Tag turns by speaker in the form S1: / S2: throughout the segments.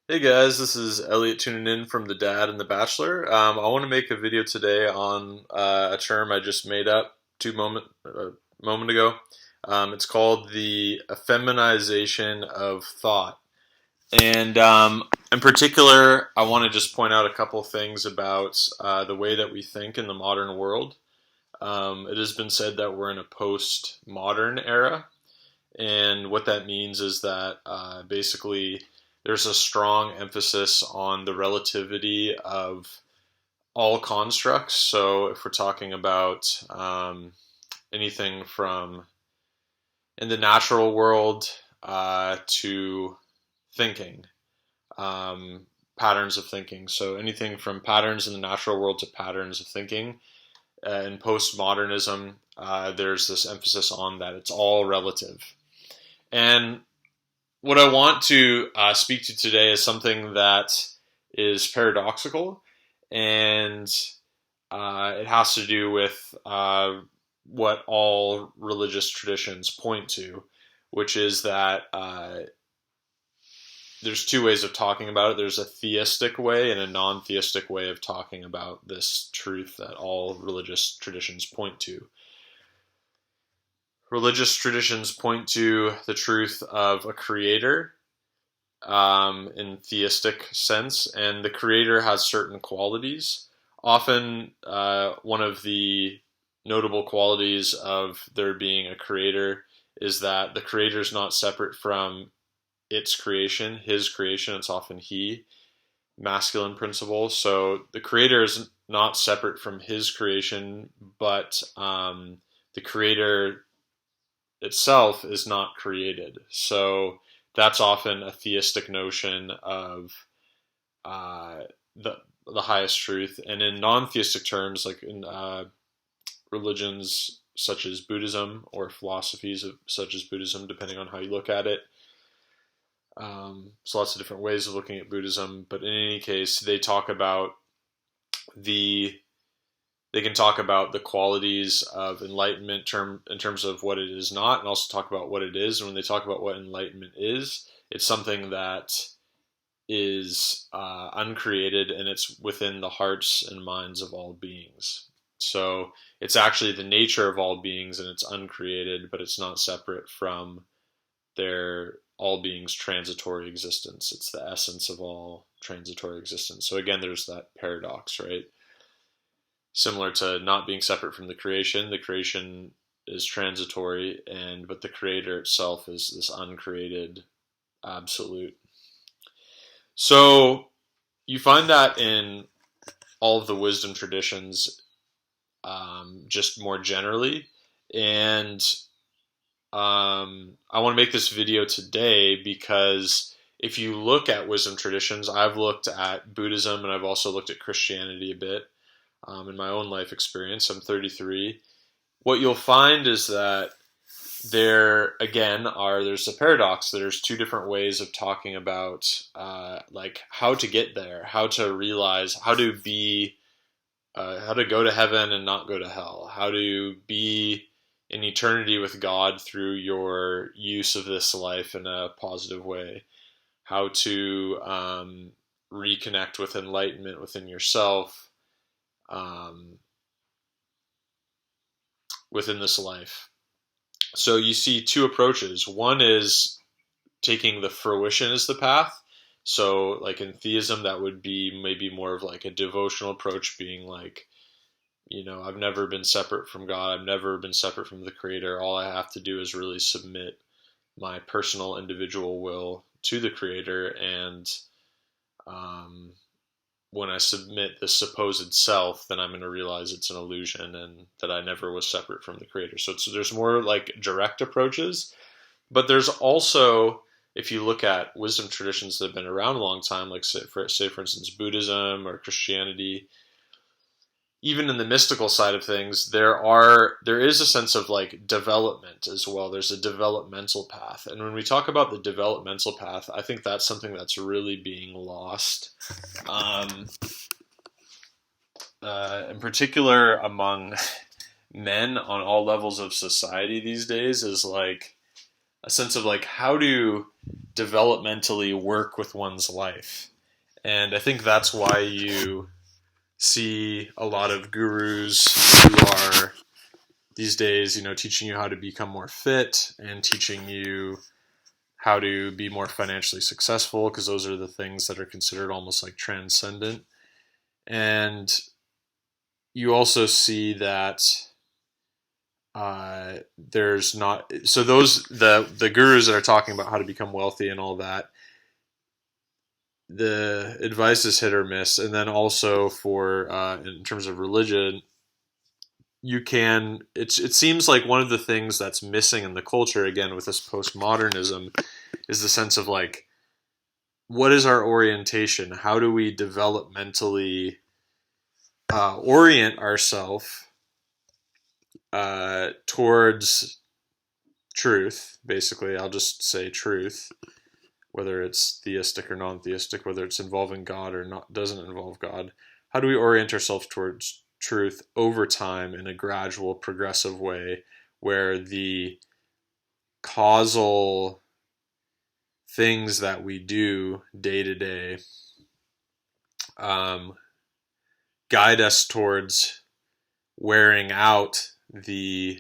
S1: Hey guys, this is Elliot tuning in from The Dad and the Bachelor. I want to make a video today on a term I just made up moment ago. It's called the feminization of thought, and in particular, I want to just point out a couple things about the way that we think in the modern world. It has been said that we're in a post-modern era, and what that means is that basically there's a strong emphasis on the relativity of all constructs. So if we're talking about anything from in the natural world to thinking, patterns of thinking. So anything from patterns in the natural world to patterns of thinking. In postmodernism, there's this emphasis on that it's all relative. And what I want to speak to today is something that is paradoxical, and it has to do with what all religious traditions point to, which is that there's two ways of talking about it. There's a theistic way and a non-theistic way of talking about this truth that all religious traditions point to. Religious traditions point to the truth of a creator in theistic sense, and the creator has certain qualities. Often, one of the notable qualities of there being a creator is that the creator is not separate from its creation, his creation. It's often he, masculine principle. So the creator is not separate from his creation, but the creator itself is not created. So that's often a theistic notion of uh, the highest truth. And in non-theistic terms, like in religions such as Buddhism or philosophies such as Buddhism, depending on how you look at it, there's lots of different ways of looking at Buddhism. But in any case, the they can talk about the qualities of enlightenment in terms of what it is not, and also talk about what it is. And when they talk about what enlightenment is, it's something that is uncreated, and it's within the hearts and minds of all beings. So it's actually the nature of all beings, and it's uncreated, but it's not separate from their all beings' transitory existence. It's the essence of all transitory existence. So again, there's that paradox, right? Similar to not being separate from the creation is transitory, but the creator itself is this uncreated absolute. So you find that in all of the wisdom traditions, just more generally. And I want to make this video today because if you look at wisdom traditions, I've looked at Buddhism and I've also looked at Christianity a bit in my own life experience. I'm 33. What you'll find is that there's a paradox. There's two different ways of talking about like how to get there, how to realize, how to go to heaven and not go to hell, how to be in eternity with God through your use of this life in a positive way, how to reconnect with enlightenment within yourself within this life. So you see two approaches. One is taking the fruition as the path. So like in theism, that would be maybe more of like a devotional approach, being like, I've never been separate from God. I've never been separate from the Creator. All I have to do is really submit my personal individual will to the Creator. And when I submit the supposed self, then I'm going to realize it's an illusion and that I never was separate from the Creator. So there's more like direct approaches. But there's also, if you look at wisdom traditions that have been around a long time, like say for instance, Buddhism or Christianity, even in the mystical side of things, there is a sense of like development as well. There's a developmental path. And when we talk about the developmental path, I think that's something that's really being lost. In particular among men on all levels of society these days, is like a sense of like how to developmentally work with one's life. And I think that's why you see a lot of gurus who are these days, teaching you how to become more fit and teaching you how to be more financially successful, because those are the things that are considered almost like transcendent. And you also see that there's not, so those, the gurus that are talking about how to become wealthy and all that, the advice is hit or miss. And then also for in terms of religion, it seems like one of the things that's missing in the culture, again with this postmodernism, is the sense of like, what is our orientation? How do we developmentally orient ourselves towards truth? Basically, I'll just say truth, whether it's theistic or non-theistic, whether it's involving God or not, doesn't involve God. How do we orient ourselves towards truth over time in a gradual, progressive way, where the causal things that we do day to day guide us towards wearing out the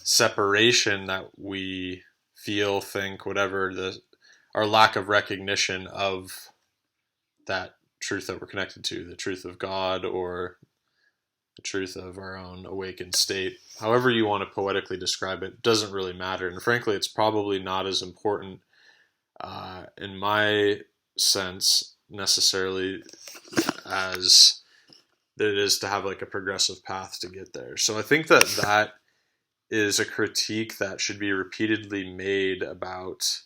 S1: separation that we feel, think, whatever, our lack of recognition of that truth that we're connected to, the truth of God or the truth of our own awakened state. However you want to poetically describe it, doesn't really matter. And frankly, it's probably not as important in my sense necessarily as that it is to have like a progressive path to get there. So I think that is a critique that should be repeatedly made about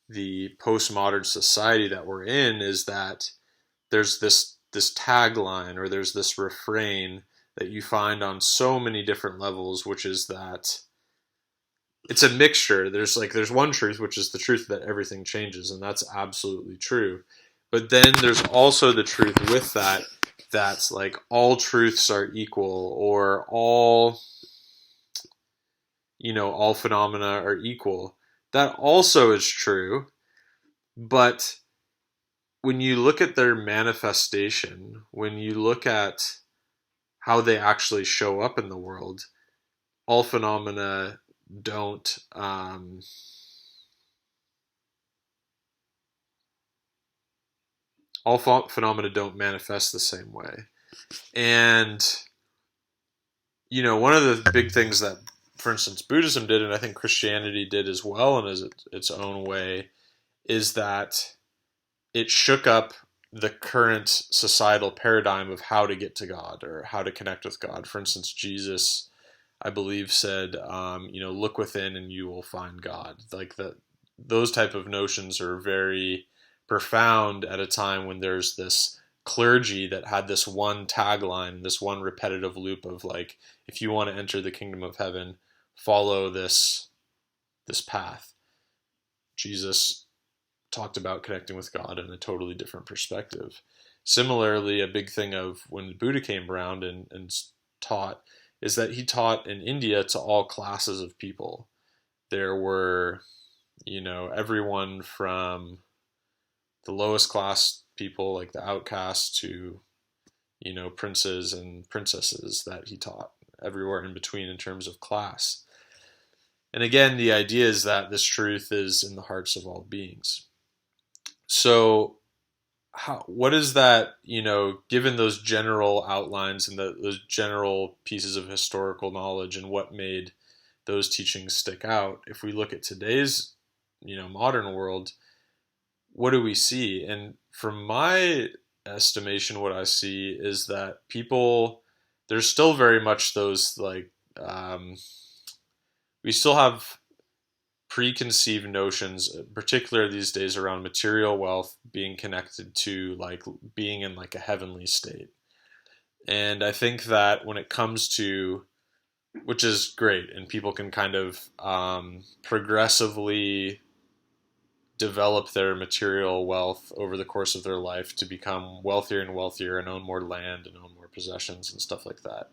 S1: the postmodern society that we're in, is that there's this tagline, or there's this refrain that you find on so many different levels, which is that it's a mixture. There's one truth, which is the truth that everything changes, and that's absolutely true. But then there's also the truth with that's like all truths are equal, or all phenomena are equal. That also is true, but when you look at their manifestation, when you look at how they actually show up in the world, all phenomena don't manifest the same way. And one of the big things that, for instance, Buddhism did, and I think Christianity did as well in its own way, is that it shook up the current societal paradigm of how to get to God or how to connect with God. For instance, Jesus, I believe, said, look within and you will find God. Like those type of notions are very profound at a time when there's this clergy that had this one tagline, this one repetitive loop of like, if you want to enter the kingdom of heaven, follow this path. Jesus talked about connecting with God in a totally different perspective. Similarly, a big thing of when Buddha came around and taught is that he taught in India to all classes of people. There were, everyone from the lowest class people, like the outcasts, to, princes and princesses that he taught, everywhere in between in terms of class. And again, the idea is that this truth is in the hearts of all beings. So what is that, given those general outlines and those general pieces of historical knowledge and what made those teachings stick out, if we look at today's, modern world, what do we see? And from my estimation, what I see is that there's still very much those like, we still have preconceived notions, particularly these days, around material wealth being connected to like being in like a heavenly state. And I think that when it comes to, which is great, and people can kind of progressively develop their material wealth over the course of their life to become wealthier and wealthier and own more land and own more possessions and stuff like that.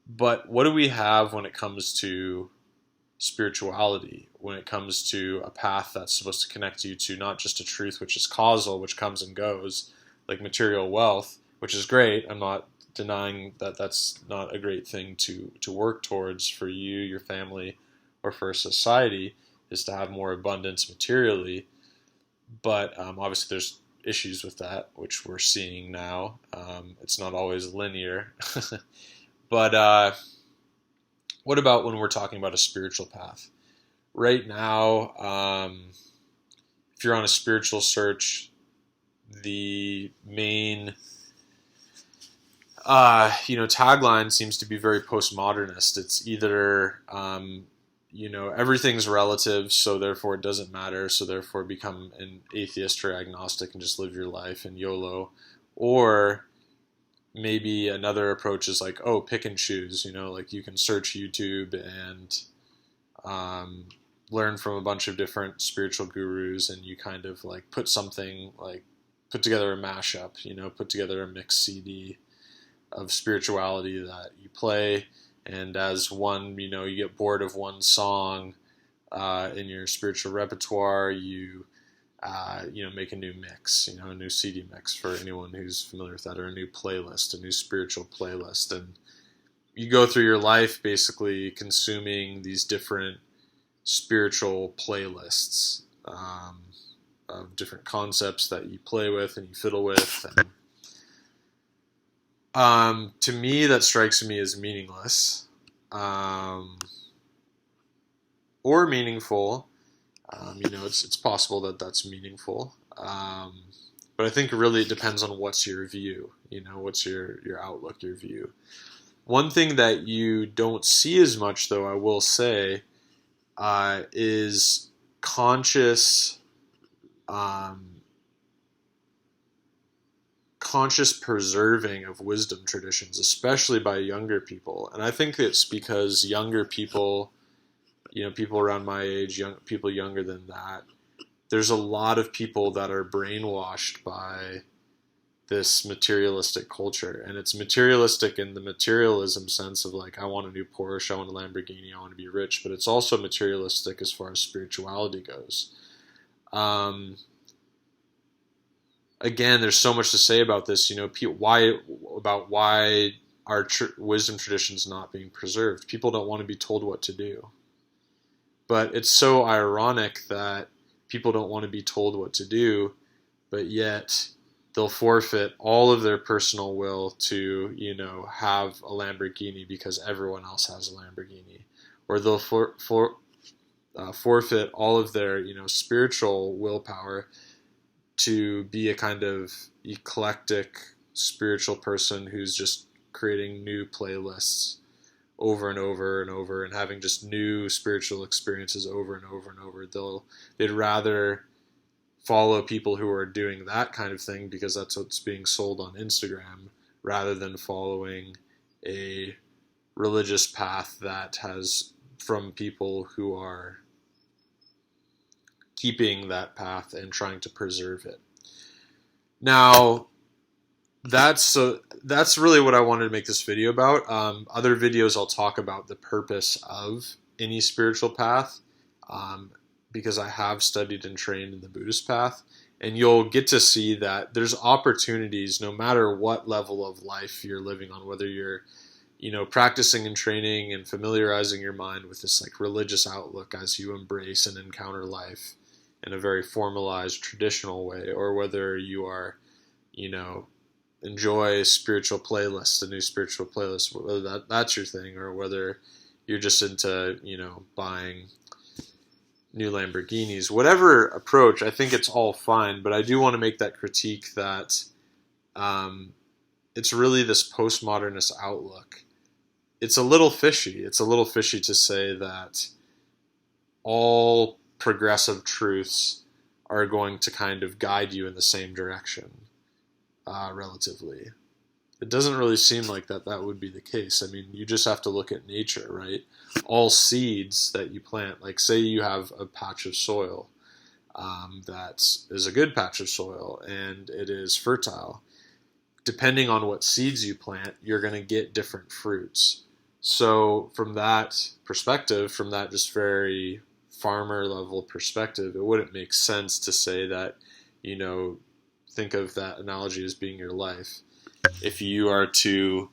S1: But what do we have when it comes to spirituality, when it comes to a path that's supposed to connect you to not just a truth which is causal, which comes and goes, like material wealth, which is great. I'm not denying that that's not a great thing to work towards for you, your family, or for society, is to have more abundance materially. But obviously, there's issues with that, which we're seeing now. It's not always linear. But what about when we're talking about a spiritual path? Right now, if you're on a spiritual search, the main tagline seems to be very postmodernist. It's either everything's relative, so therefore it doesn't matter, so therefore become an atheist or agnostic and just live your life and YOLO, or maybe another approach is like, oh, pick and choose. Like you can search YouTube and learn from a bunch of different spiritual gurus, and you kind of like put together a mashup, put together a mixed CD of spirituality that you play. And as you get bored of one song in your spiritual repertoire, you make a new mix, a new CD mix for anyone who's familiar with that, or a new playlist, a new spiritual playlist. And you go through your life basically consuming these different spiritual playlists of different concepts that you play with and you fiddle with. And to me, that strikes me as meaningless or meaningful. It's possible that that's meaningful. But I think really it depends on what's your view, what's your outlook, your view. One thing that you don't see as much, though, I will say, is conscious preserving of wisdom traditions, especially by younger people. And I think it's because younger people, people around my age, people younger than that, there's a lot of people that are brainwashed by this materialistic culture. And it's materialistic in the materialism sense of like, I want a new Porsche, I want a Lamborghini, I want to be rich, but it's also materialistic as far as spirituality goes. Again, there's so much to say about this, why are wisdom traditions not being preserved. People don't want to be told what to do. But it's so ironic that people don't want to be told what to do, but yet they'll forfeit all of their personal will to, have a Lamborghini because everyone else has a Lamborghini. Or they'll forfeit all of their, spiritual willpower to be a kind of eclectic spiritual person who's just creating new playlists over and over and over and having just new spiritual experiences over and over and over. They'd rather follow people who are doing that kind of thing because that's what's being sold on Instagram, rather than following a religious path that has from people who are keeping that path and trying to preserve it. Now, that's really what I wanted to make this video about. Other videos I'll talk about the purpose of any spiritual path, because I have studied and trained in the Buddhist path, and you'll get to see that there's opportunities no matter what level of life you're living on, whether you're practicing and training and familiarizing your mind with this like religious outlook as you embrace and encounter life in a very formalized traditional way, or whether you are enjoy a spiritual playlist, a new spiritual playlist, whether that's your thing, or whether you're just into buying new Lamborghinis. Whatever approach, I think it's all fine, but I do want to make that critique that it's really this postmodernist outlook. It's a little fishy. It's a little fishy to say that all progressive truths are going to kind of guide you in the same direction, relatively. It doesn't really seem like that would be the case. I mean, you just have to look at nature, right? All seeds that you plant, like say you have a patch of soil that is a good patch of soil and it is fertile. Depending on what seeds you plant, you're going to get different fruits. So from that perspective, from that just very farmer level perspective, it wouldn't make sense to say that, you know, think of that analogy as being your life. If you are to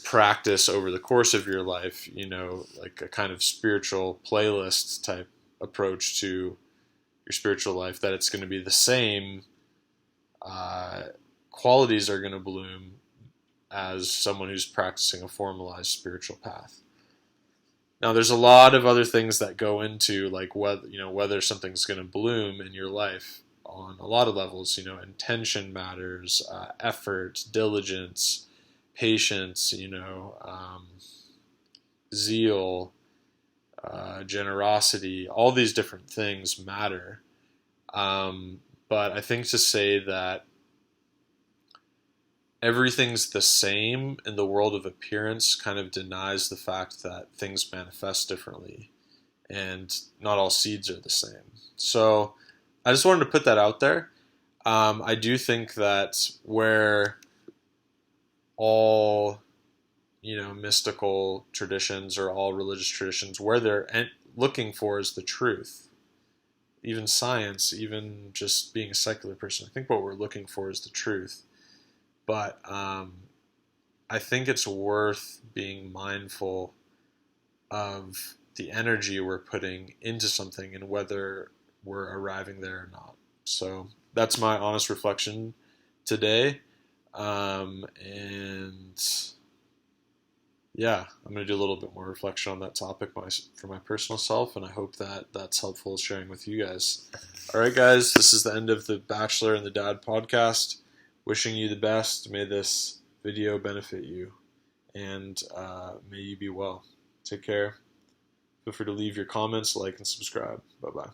S1: practice over the course of your life, you know, like a kind of spiritual playlist type approach to your spiritual life, that it's going to be the same uh, qualities are going to bloom as someone who's practicing a formalized spiritual path. Now, there's a lot of other things that go into like whether something's going to bloom in your life on a lot of levels. You know, intention matters, effort, diligence, patience. Zeal, generosity. All these different things matter. But I think to say that everything's the same in the world of appearance kind of denies the fact that things manifest differently and not all seeds are the same. So I just wanted to put that out there. I do think that where all mystical traditions or all religious traditions, where they're looking for is the truth. Even science, even just being a secular person, I think what we're looking for is the truth. But I think it's worth being mindful of the energy we're putting into something and whether we're arriving there or not. So that's my honest reflection today. And yeah, I'm going to do a little bit more reflection on that topic for my personal self, and I hope that that's helpful sharing with you guys. All right, guys, this is the end of the Bachelor and the Dad podcast. Wishing you the best. May this video benefit you, and may you be well. Take care. Feel free to leave your comments, like, and subscribe. Bye-bye.